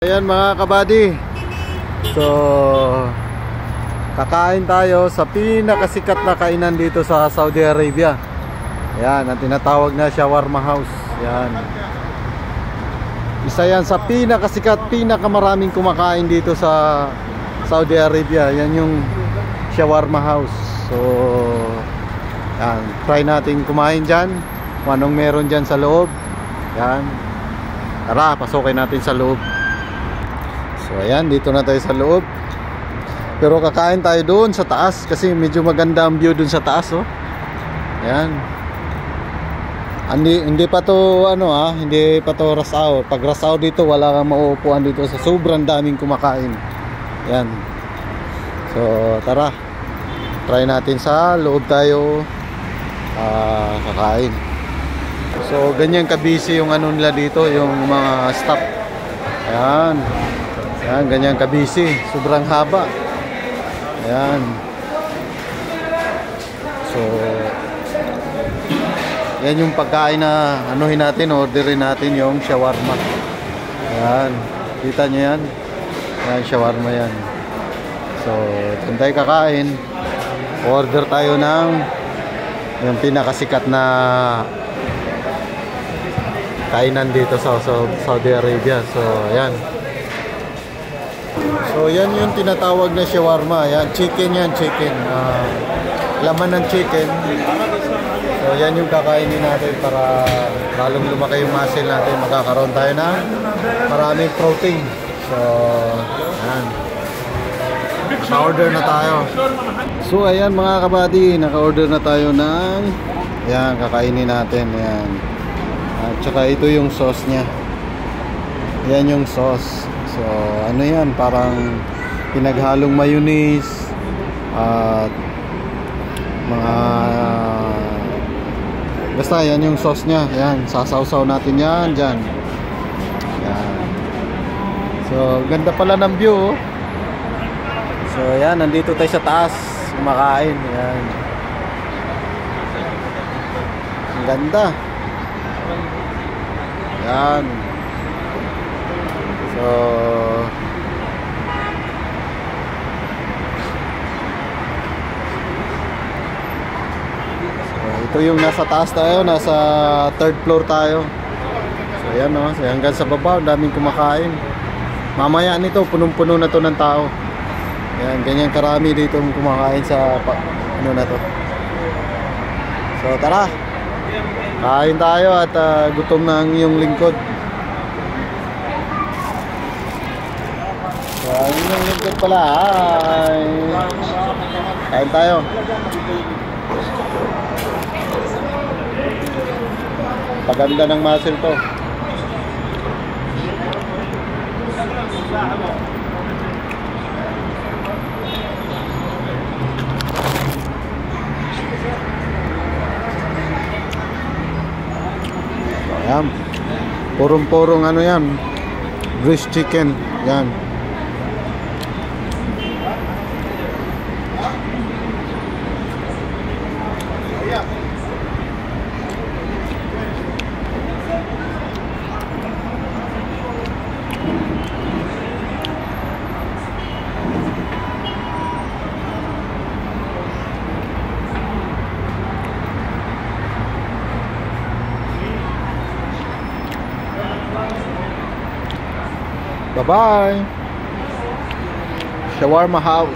Ayan mga kabady, so kakain tayo sa pinakasikat na kainan dito sa Saudi Arabia. Ayan, ang tinatawag na shawarma house. Ayan, isa yan sa pinakasikat, pinakamaraming kumakain dito sa Saudi Arabia. Yan yung shawarma house. So ayan, try natin kumain dyan kung anong meron dyan sa loob. Ayan, tara, pasukin natin sa loob. So ayan, dito na tayo sa loob. Pero kakain tayo doon sa taas kasi medyo maganda ang view doon sa taas, oh. Ayan. Hindi pa to hindi pa to rasaw. Pag rasaw dito wala kang mauupuan dito sa sobrang daming kumakain. Ayan. So tara, try natin sa loob tayo kakain. So ganyan ka-busy yung ano nila dito, yung mga staff. Ayan. Ayan, ganyan ka-busy. Sobrang haba. Ayan. So yan yung pagkain na anuhin natin, orderin natin yung shawarma. Ayan, kita nyo yan. Ayan, shawarma yan. So dun tayo kakain. Order tayo ng yung pinakasikat na kainan dito sa Saudi Arabia. So ayan. So yan yung tinatawag na shawarma. Yan, chicken yan, chicken. Laman ng chicken. So yan yung kakainin natin para lalong lumaki yung muscle natin. Magkakaroon tayo ng maraming protein. So yan, naka-order na tayo. So ayan mga kabady, naka-order na tayo ng yan, kakainin natin. Yan. At saka ito yung sauce nya. Yan yung sauce. So ano yan, parang pinaghalong mayonnaise at mga basta yan yung sauce nya. Yan, sasawsaw natin yan dyan. Yan. So ganda pala ng view, oh. So yan, nandito tayo sa taas kumakain. Yan, ang ganda. Yan. So ito yung nasa taas tayo, nasa third floor tayo. So ayan, no? So hanggang sa baba, daming kumakain. Mamaya nito, punong-puno na to ng tao. Ayan, ganyan karami dito kumakain sa ano na to. So tara, kain tayo at gutom na ang iyong lingkod. So yung lingkod pala, ay kain tayo. Paganda ng muscle to. Ayan, purong-purong ano yan, greased chicken. Yan. Bye-bye. Shawarma house.